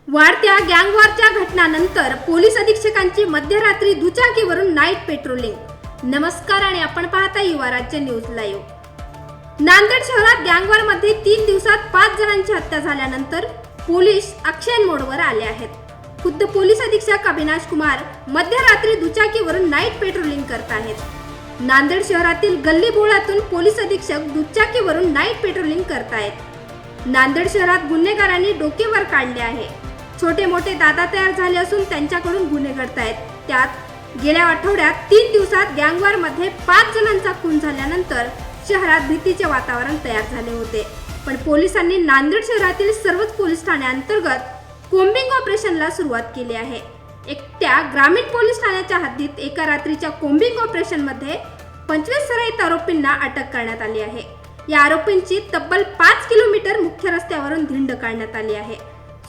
वाढत्या गँगवॉरच्या घटनांनंतर पोलीस अधीक्षकांची मध्यरात्री दुचाकीवरून नाईट पेट्रोलिंग। नमस्कार आणि आपण पाहता युवा राज्य न्यूज लाईव्ह। नांदेड शहरात गँगवॉरमध्ये 3 दिवसात 5 जणांची हत्या झाल्यानंतर पोलीस ॲक्शन मोडवर आले आहेत। खुद्द पोलीस अधीक्षक अविनाश कुमार मध्यरात्री दुचाकीवरून नाईट पेट्रोलिंग करत आहेत। नांदेड शहरातील गल्ली बोळातून पोलीस अधीक्षक दुचाकीवरून नाईट पेट्रोलिंग करत आहेत। नांदेड शहरात गुन्हेगारांनी डोके वर काढले आहे। छोटे मोठे दादा तयार झाले असून त्यांच्याकडून गुन्हे घडत आहेत। त्यात गेल्या आठवड्यात 3 दिवसात गँगवॉरमध्ये 5 जणांचा खून झाल्यानंतर शहरात भीतीचे वातावरण तयार झाले होते। पण पोलिसांनी नांदेड शहरातील सर्वच पोलीस ठाण्यांतर्गत कोम्बिंग ऑपरेशनला सुरुवात केली आहे। एकट्या ग्रामीण पोलीस ठाण्याच्या हद्दीत एका रात्रीच्या कोम्बिंग ऑपरेशनमध्ये 25 सराईत आरोपींना अटक करण्यात आली आहे। या आरोपींची तब्बल 5 किलोमीटर मुख्य रस्त्यावरून धिंड काढण्यात आली आहे।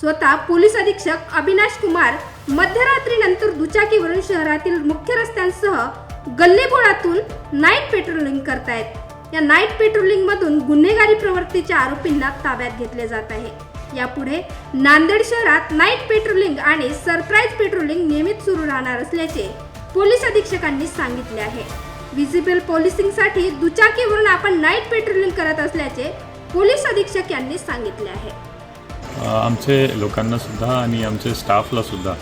स्वतः पोलीस अधीक्षक अविनाश कुमार मध्यरात्रीनंतर दुचाकीवरून शहरातील मुख्य रस्त्यांसह गल्लीबोळातून नाईट पेट्रोलिंग करतायत। या नाईट पेट्रोलिंग मधून गुन्हेगारी प्रवृत्तीच्या आरोपींना ताब्यात घेतले जात आहे। यापुढे नांदेड शहरात नाईट पेट्रोलिंग आणि सरप्राईज पेट्रोलिंग नियमित सुरू राहणार असल्याचे पोलीस अधीक्षकांनी सांगितले आहे। विजिबल पोलिसिंगसाठी दुचाकीवरून आपण नाईट पेट्रोलिंग करत असल्याचे पोलीस अधीक्षक यांनी सांगितले आहे। आमचे लोकांना सुद्धा आणि आमचे स्टाफला सुद्धा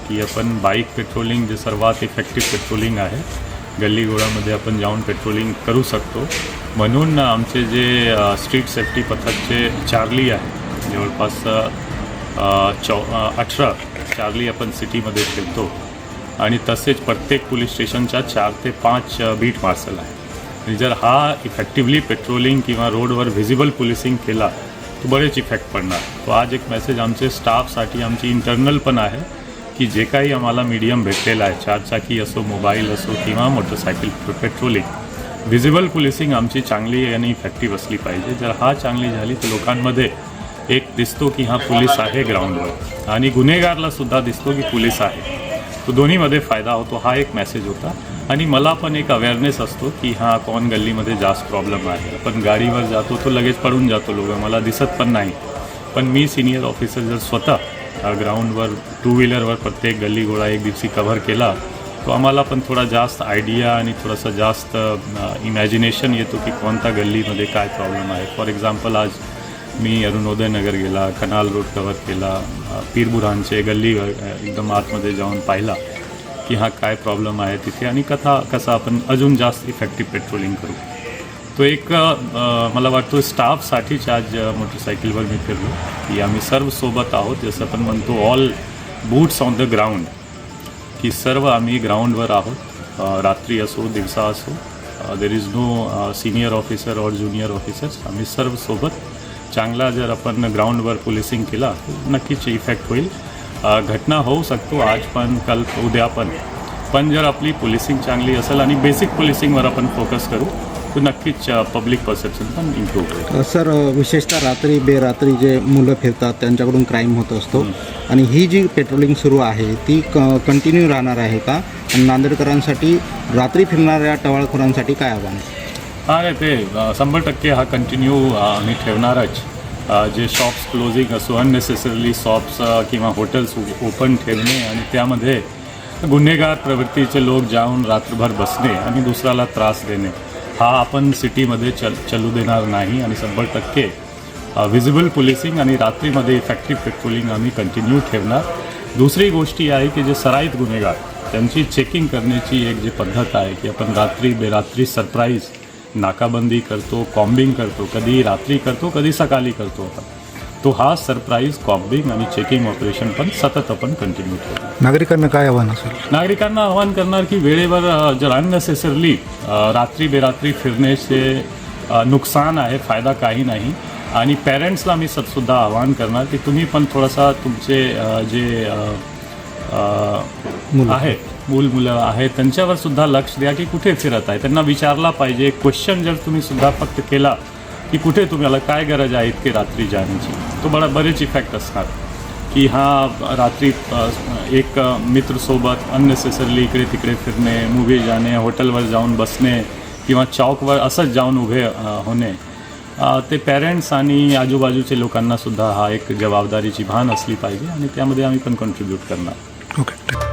की आपण बाईक पेट्रोलिंग जे सर्वात इफेक्टिव्ह पेट्रोलिंग आहे, गल्ली गोळामध्ये आपण जाऊन पेट्रोलिंग करू शकतो। म्हणून आमचे जे स्ट्रीट सेफ्टी पथकचे चार्ली आहे, जवळपास 18 चार्ली आपण सिटीमध्ये ठेवतो आणि तसेच प्रत्येक पोलीस स्टेशनच्या 4 ते 5 बीट मार्शल आहे। आणि जर हा इफेक्टिव्हली पेट्रोलिंग किंवा रोडवर व्हिजिबल पोलिसिंग केला तो बरेच इफेक्ट पडणार। तो आज एक मेसेज आमचे स्टाफसाठी आमची इंटरनल पण आहे की जे काही आम्हाला मीडियम भेटलेला आहे, 4 चाकी असो, मोबाईल असो किंवा मोटरसायकल पेट्रोलिंग, व्हिजिबल पोलिसिंग आमची चांगली आणि इफेक्टिव्ह असली पाहिजे। जर हा चांगली झाली तर लोकांमध्ये एक दिसतो की हा पोलीस आहे ग्राउंडवर आणि गुन्हेगारला सुद्धा दिसतो की पोलीस आहे, तो दोन्हीमध्ये फायदा होतो। हा एक मेसेज होता आणि मला पण एक अवेअरनेस असतो की हा कोण गल्लीमध्ये जास्त प्रॉब्लेम आहे। आपण गाडीवर जातो तो लगेच पडून जातो, लोक मला दिसत पण नाही। पण मी सिनियर ऑफिसर जर स्वतः ग्राउंडवर 2 व्हीलरवर प्रत्येक गल्ली गोळा एक दिवशी कव्हर केला तो आम्हाला पण थोडा जास्त आयडिया आणि थोडासा जास्त इमॅजिनेशन येतो की कोणत्या गल्लीमध्ये काय प्रॉब्लेम आहे। फॉर एक्झाम्पल आज मी अरुणोदय नगर गेला, कनाल रोड कव्हर केला, पीरबुरांचे गल्ली एकदम आतमध्ये जाऊन पाहिला की हा काय प्रॉब्लेम आहे तिथे आणि कसं आपण अजून जास्त इफेक्टिव्ह पेट्रोलिंग करू। तो एक मला वाटतं स्टाफसाठीच आज मोटरसायकलवर मी फिरलो की आम्ही सर्व सोबत आहोत, जसं आपण म्हणतो all boots on the ground, की सर्व आम्ही ग्राउंडवर आहोत। रात्री असो दिवसा असो, there is no senior officer और ज्युनियर ऑफिसर्स, आम्ही सर्व सोबत चांगला जर आपण ग्राउंडवर पोलिसिंग केला नक्कीच इफेक्ट होईल। घटना होऊ शकतो आज पण, कल उद्या पण जर आपली पोलिसिंग चांगली असेल आणि बेसिक पोलिसिंगवर आपण फोकस करू तर नक्कीच पब्लिक परसेप्शन पण इम्प्रूव्ह होईल। सर, विशेषतः रात्री बेरात्री जे मुलं फिरतात त्यांच्याकडून क्राईम होत असतो आणि ही जी पेट्रोलिंग सुरू आहे ती कंटिन्यू राहणार आहे का? आणि नांदेडकरांसाठी रात्री फिरणाऱ्या टवाळखोरांसाठी काय आव्हान? नाही, ते 100% हा कंटिन्यू आम्ही ठेवणारच। जे शॉप्स क्लोजिंग असो, अननेसेसरली शॉप्स किंवा हॉटेल्स ओपन ठेवणे आणि त्यामध्ये गुन्हेगार प्रवृत्तीचे लोक जाऊन रात्रभर बसणे आणि दुसऱ्याला त्रास देणे, हा आपण सिटीमध्ये चलू देणार नाही। आणि 100% व्हिजिबल पोलिसिंग आणि रात्रीमध्ये इफेक्टिव्ह पेट्रोलिंग आम्ही कंटिन्यू ठेवणार। दुसरी गोष्टी आहे की जे सराईत गुन्हेगार त्यांची चेकिंग करण्याची एक जी पद्धत आहे की आपण रात्री बेरात्री सरप्राईज नाकाबंदी करतो, कॉम्बिंग करतो, कधी रात्री करतो कधी सकाळी करतो आपण, तो हा सरप्राईज कॉम्बिंग आणि चेकिंग ऑपरेशन पण सतत आपण कंटिन्यू ठेवतो। नागरिकांना काय आव्हान असेल? नागरिकांना आव्हान करणार की वेळेवर जर अननेसेसरली रात्री बेरात्री फिरण्याचे नुकसान आहे, फायदा काही नाही। आणि पेरेंट्सला मी सुद्धा आव्हान करणार की तुम्ही पण थोडासा तुमचे जे आहेत मुलं आहेत त्यांच्यावर सुद्धा लक्ष द्या की कुठे फिरत आहे, त्यांना विचारला पाहिजे। क्वेश्चन जर तुम्ही सुद्धा फक्त केला की कुठे तुम्हाला काय गरज आहे इतके रात्री जाण्याची, तो बरेच इफेक्ट असणार की हा रात्री एक मित्रसोबत अननेसेसरली इकडे तिकडे फिरणे, मूवी जाणे, हॉटेलवर जाऊन बसणे किंवा चौकवर असंच जाऊन उभे होणे, ते पेरेंट्स आणि आजूबाजूचे लोकांना सुद्धा हा एक जबाबदारीची भान असली पाहिजे आणि त्यामध्ये आम्ही पण कॉन्ट्रीब्यूट करणार. ओके.